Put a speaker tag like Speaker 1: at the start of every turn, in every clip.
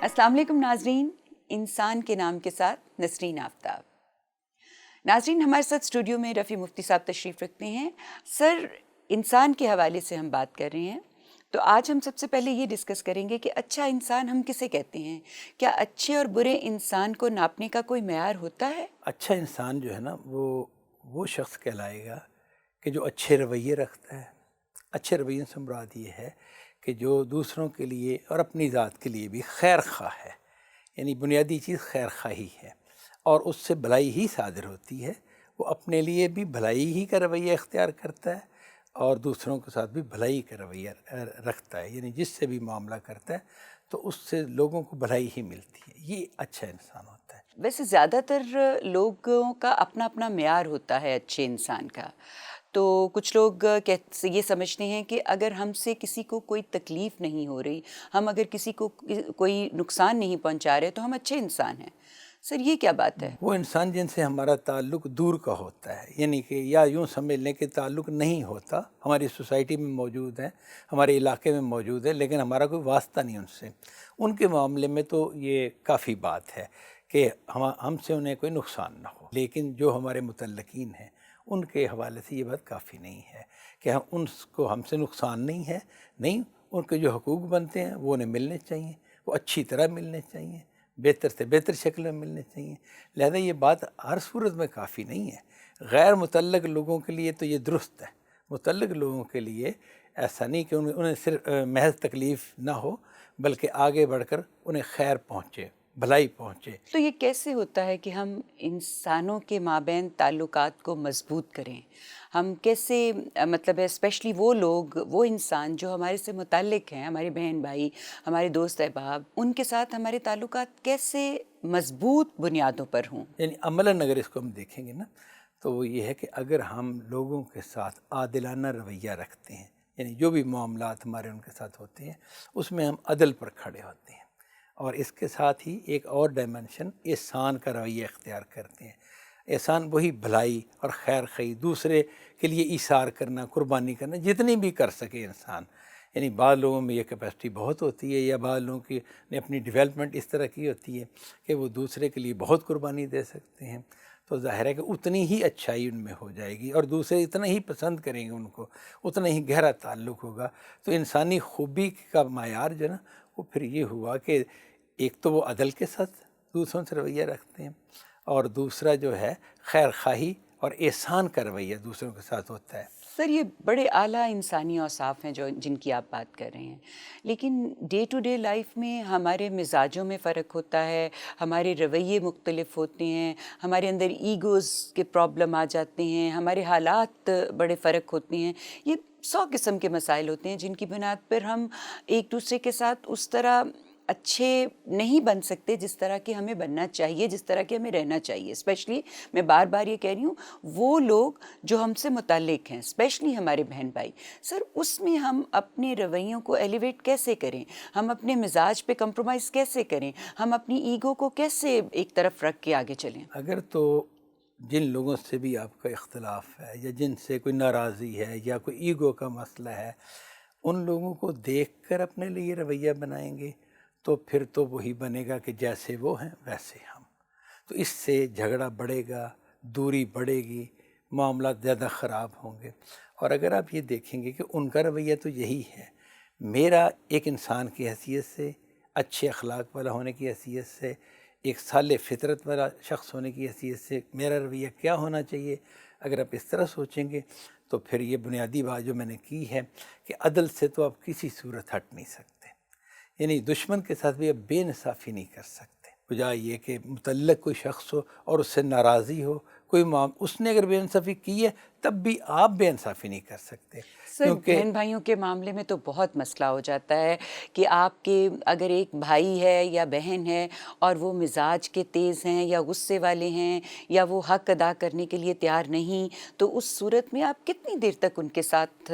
Speaker 1: अस्सलाम वालेकुम नाजरीन, इंसान के नाम के साथ नसरीन आफ्ताब। नाजरीन, हमारे साथ स्टूडियो में रफ़ी मुफ्ती साहब तशरीफ़ रखते हैं। सर, इंसान के हवाले से हम बात कर रहे हैं, तो आज हम सबसे पहले ये डिस्कस करेंगे कि अच्छा इंसान हम किसे कहते हैं। क्या अच्छे और बुरे इंसान को नापने का कोई मेयार होता है?
Speaker 2: अच्छा इंसान जो है ना वो शख्स कहलाएगा कि जो अच्छे रवैये रखता है। अच्छे रवैये से मुराद ये है कि जो दूसरों के लिए और अपनी ज़ात के लिए भी खैर ख़्वाह है, यानी बुनियादी चीज़ खैर ख़्वाही है और उससे भलाई ही सादिर होती है। वो अपने लिए भी भलाई ही का रवैया इख्तियार करता है और दूसरों के साथ भी भलाई का रवैया रखता है, यानी जिससे भी मामला करता है तो उससे लोगों को भलाई ही मिलती है। ये अच्छा इंसान होता है।
Speaker 1: वैसे ज़्यादातर लोगों का अपना अपना मेयार होता है अच्छे इंसान का। तो कुछ लोग ये समझते हैं कि अगर हमसे किसी को कोई तकलीफ़ नहीं हो रही, हम अगर किसी को कोई नुकसान नहीं पहुंचा रहे, तो हम अच्छे इंसान हैं। सर, ये क्या बात है?
Speaker 2: वो इंसान जिनसे हमारा ताल्लुक़ दूर का होता है, यानी कि या यूँ समझ लें कि ताल्लुक़ नहीं होता, हमारी सोसाइटी में मौजूद है, हमारे इलाके में मौजूद है, लेकिन हमारा कोई वास्ता नहीं उनसे। उनके मामले में तो ये काफ़ी बात है कि हमसे उन्हें कोई नुकसान ना हो। लेकिन जो हमारे मुतल्लिकीन हैं उनके हवाले से ये बात काफ़ी नहीं है कि हम उनको हमसे नुकसान नहीं है। नहीं, उनके जो हकूक़ बनते हैं वो उन्हें मिलने चाहिए, वो अच्छी तरह मिलने चाहिए, बेहतर से बेहतर शक्ल में मिलने चाहिए। लिहाजा ये बात हर सूरत में काफ़ी नहीं है। गैर मुतल्लक़ लोगों के लिए तो ये दुरुस्त है। मुतल्लक़ लोगों के लिए ऐसा नहीं कि उन्हें सिर्फ महज़ तकलीफ़ ना हो, बल्कि आगे बढ़कर उन्हें खैर पहुँचे, भलाई पहुँचे।
Speaker 1: तो ये कैसे होता है कि हम इंसानों के माबैन ताल्लुकात को मज़बूत करें? हम कैसे मतलब है स्पेशली वो लोग, वो इंसान जो हमारे से मुताल्लिक़ हैं, हमारे बहन भाई, हमारे दोस्त अहबाब, उनके साथ हमारे ताल्लुकात कैसे मज़बूत बुनियादों पर हों?
Speaker 2: यानी अमलन अगर इसको हम देखेंगे ना, तो वो ये है कि अगर हम लोगों के साथ आदिलाना रवैया रखते हैं, यानी जो भी मामलात हमारे उनके साथ होते हैं उसमें हम अदल पर खड़े होते हैं, और इसके साथ ही एक और डायमेंशन एहसान का रवैया इख्तियार करते हैं। एहसान वही भलाई और खैर खई, दूसरे के लिए ईसार करना, कुर्बानी करना, जितनी भी कर सके इंसान। यानी बाद लोगों में ये कैपेसिटी बहुत होती है, या बाद लोगों की ने अपनी डेवलपमेंट इस तरह की होती है कि वो दूसरे के लिए बहुत कुर्बानी दे सकते हैं। तो ज़ाहिर है कि उतनी ही अच्छाई उनमें हो जाएगी और दूसरे इतना ही पसंद करेंगे उनको, उतना ही गहरा ताल्लुक़ होगा। तो इंसानी खूबी का मायार जो है ना, वो फिर ये हुआ कि एक तो वो अदल के साथ दूसरों से रवैया रखते हैं, और दूसरा जो है खैर ख़्वाही और एहसान का रवैया दूसरों के साथ होता है।
Speaker 1: सर, ये बड़े आला इंसानी औसाफ हैं जो जिनकी आप बात कर रहे हैं, लेकिन डे टू डे लाइफ में हमारे मिजाजों में फ़र्क होता है, हमारे रवैये मुख्तलिफ होते हैं, हमारे अंदर ईगोज़ के प्रॉब्लम आ जाते हैं, हमारे हालात बड़े फ़र्क होते हैं। ये 100 किस्म के मसाइल होते हैं जिनकी बुनियाद पर हम एक दूसरे के साथ उस तरह अच्छे नहीं बन सकते जिस तरह के हमें बनना चाहिए, जिस तरह के हमें रहना चाहिए। स्पेशली मैं बार बार ये कह रही हूँ, वो लोग जो हमसे मुताल्लिक़ हैं, स्पेशली हमारे बहन भाई। सर, उसमें हम अपने रवैयों को एलिवेट कैसे करें? हम अपने मिजाज पे कंप्रोमाइज़ कैसे करें? हम अपनी ईगो को कैसे एक तरफ रख के आगे चलें?
Speaker 2: अगर तो जिन लोगों से भी आपका इख्तलाफ है, या जिनसे कोई नाराज़ी है, या कोई ईगो का मसला है, उन लोगों को देखकर अपने लिए रवैया बनाएंगे तो फिर तो वही बनेगा कि जैसे वो हैं वैसे हम। तो इससे झगड़ा बढ़ेगा, दूरी बढ़ेगी, मामला ज़्यादा ख़राब होंगे। और अगर आप ये देखेंगे कि उनका रवैया तो यही है, मेरा एक इंसान की हैसियत से, अच्छे अखलाक वाला होने की हैसियत से, एक साले फितरत वाला शख्स होने की हैसियत से मेरा रवैया क्या होना चाहिए, अगर आप इस तरह सोचेंगे तो फिर ये बुनियादी बात जो मैंने की है कि अदल से तो आप किसी सूरत हट नहीं सकते। यानी दुश्मन के साथ भी आप बेइंसाफ़ी नहीं कर सकते। बजाय ये कि मुतल्लक़ कोई शख्स हो और उससे नाराज़ी हो, कोई उसने अगर बेइंसाफ़ी की है तब भी आप बेइंसाफ़ी नहीं कर सकते,
Speaker 1: सर,
Speaker 2: क्योंकि
Speaker 1: बहन भाइयों के मामले में तो बहुत मसला हो जाता है कि आपके अगर एक भाई है या बहन है और वो मिजाज के तेज़ हैं या गुस्से वाले हैं या वो हक अदा करने के लिए तैयार नहीं, तो उस सूरत में आप कितनी देर तक उनके साथ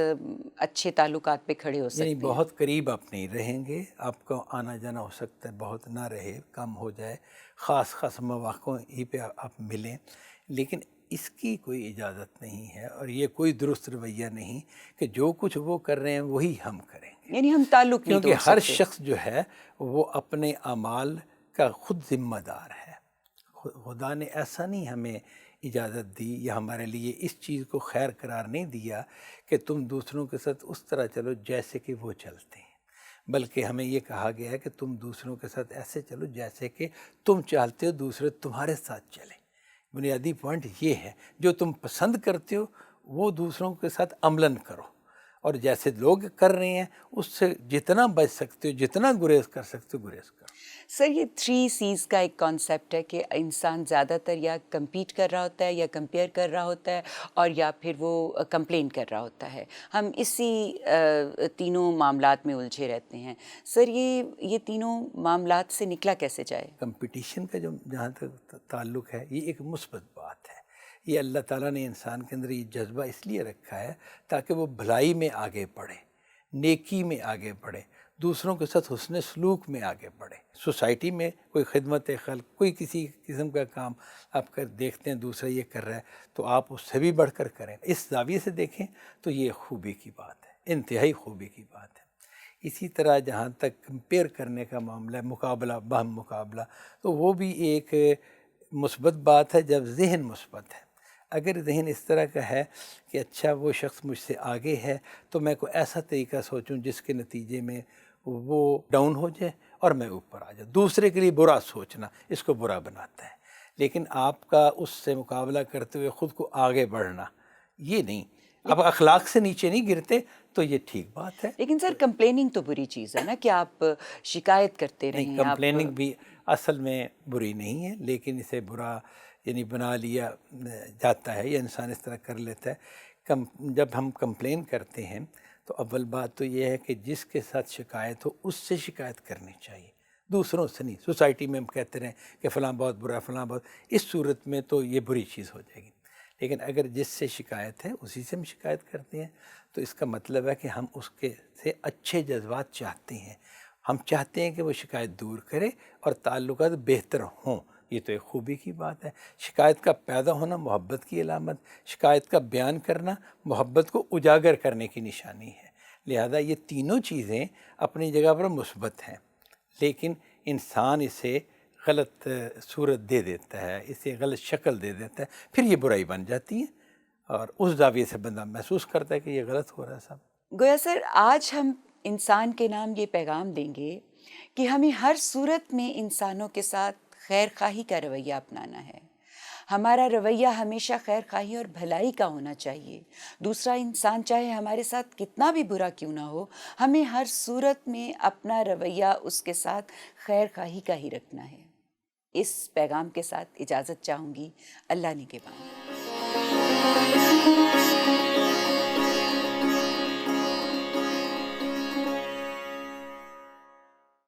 Speaker 1: अच्छे ताल्लुकात पे खड़े हो
Speaker 2: यानी
Speaker 1: सकते हैं?
Speaker 2: बहुत करीब आप नहीं रहेंगे, आपका आना जाना हो सकता है बहुत ना रहे, कम हो जाए, ख़ास मौक़ों ही पे आप मिलें। लेकिन इसकी कोई इजाज़त नहीं है और ये कोई दुरुस्त रवैया नहीं कि जो कुछ वो कर रहे हैं वही हम करेंगे।
Speaker 1: یعنی ہم تعلق نہیں
Speaker 2: کیونکہ
Speaker 1: توڑ
Speaker 2: ہر
Speaker 1: سکتے۔
Speaker 2: شخص جو ہے وہ اپنے اعمال کا خود ذمہ دار ہے۔ خدا نے ایسا نہیں ہمیں اجازت دی یا ہمارے لیے اس چیز کو خیر قرار نہیں دیا کہ تم دوسروں کے ساتھ اس طرح چلو جیسے کہ وہ چلتے ہیں، بلکہ ہمیں یہ کہا گیا ہے کہ تم دوسروں کے ساتھ ایسے چلو جیسے کہ تم چاہتے ہو دوسرے تمہارے ساتھ چلیں۔ بنیادی پوائنٹ یہ ہے، جو تم پسند کرتے ہو وہ دوسروں کے ساتھ عملاً کرو، اور جیسے لوگ کر رہے ہیں اس سے جتنا بچ سکتے ہو، جتنا گریز کر سکتے ہو گریز کرو۔
Speaker 1: سر یہ 3 Cs کا ایک کانسیپٹ ہے کہ انسان زیادہ تر یا کمپیٹ کر رہا ہوتا ہے یا کمپیئر کر رہا ہوتا ہے اور یا پھر وہ کمپلین کر رہا ہوتا ہے۔ ہم اسی تینوں معاملات میں الجھے رہتے ہیں۔ سر یہ تینوں معاملات سے نکلا کیسے جائے؟
Speaker 2: کمپٹیشن کا جو جہاں تک تعلق ہے یہ ایک مثبت بات ہے۔ یہ اللہ تعالیٰ نے انسان کے اندر یہ جذبہ اس لیے رکھا ہے تاکہ وہ بھلائی میں آگے بڑھے، نیکی میں آگے بڑھے، دوسروں کے ساتھ حسن سلوک میں آگے بڑھے۔ سوسائٹی میں کوئی خدمت خلق، کوئی کسی قسم کا کام آپ کر دیکھتے ہیں دوسرا یہ کر رہا ہے تو آپ اس سے بھی بڑھ کر کریں۔ اس زاویے سے دیکھیں تو یہ خوبی کی بات ہے، انتہائی خوبی کی بات ہے۔ اسی طرح جہاں تک کمپیئر کرنے کا معاملہ ہے، مقابلہ، باہم مقابلہ، تو وہ بھی ایک مثبت بات ہے جب ذہن مثبت ہے۔ اگر ذہن اس طرح کا ہے کہ اچھا وہ شخص مجھ سے آگے ہے تو میں کوئی ایسا طریقہ سوچوں جس کے نتیجے میں وہ ڈاؤن ہو جائے اور میں اوپر آ جاؤں۔ دوسرے کے لیے برا سوچنا اس کو برا بناتا ہے، لیکن آپ کا اس سے مقابلہ کرتے ہوئے خود کو آگے بڑھنا یہ نہیں، آپ اخلاق سے نیچے نہیں گرتے تو یہ ٹھیک بات ہے۔
Speaker 1: لیکن سر کمپلیننگ تو بری چیز ہے نا کہ آپ شکایت کرتے
Speaker 2: نہیں،
Speaker 1: رہیں۔
Speaker 2: کمپلیننگ بھی اصل میں بری نہیں ہے، لیکن اسے برا یعنی بنا لیا جاتا ہے یا انسان اس طرح کر لیتا ہے۔ جب ہم کمپلین کرتے ہیں تو اول بات تو یہ ہے کہ جس کے ساتھ شکایت ہو اس سے شکایت کرنی چاہیے، دوسروں سے نہیں۔ سوسائٹی میں ہم کہتے رہیں کہ فلاں بہت برا، فلاں بہت، اس صورت میں تو یہ بری چیز ہو جائے گی۔ لیکن اگر جس سے شکایت ہے اسی سے ہم شکایت کرتے ہیں تو اس کا مطلب ہے کہ ہم اس کے سے اچھے جذبات چاہتے ہیں، ہم چاہتے ہیں کہ وہ شکایت دور کرے اور تعلقات بہتر ہوں۔ یہ تو ایک خوبی کی بات ہے۔ شکایت کا پیدا ہونا محبت کی علامت، شکایت کا بیان کرنا محبت کو اجاگر کرنے کی نشانی ہے۔ لہذا یہ تینوں چیزیں اپنی جگہ پر مثبت ہیں، لیکن انسان اسے غلط صورت دے دیتا ہے، اسے غلط شکل دے دیتا ہے، پھر یہ برائی بن جاتی ہے اور اس زاویے سے بندہ محسوس کرتا ہے کہ یہ غلط ہو رہا ہے سب۔
Speaker 1: گویا سر آج ہم انسان کے نام یہ پیغام دیں گے کہ ہمیں ہر صورت میں انسانوں کے ساتھ خیر خواہی کا رویہ اپنانا ہے۔ ہمارا رویہ ہمیشہ خیر خواہی اور بھلائی کا ہونا چاہیے۔ دوسرا انسان چاہے ہمارے ساتھ کتنا بھی برا کیوں نہ ہو، ہمیں ہر صورت میں اپنا رویہ اس کے ساتھ خیر خواہی کا ہی رکھنا ہے۔ اس پیغام کے ساتھ اجازت چاہوں گی۔ اللہ نگہبان۔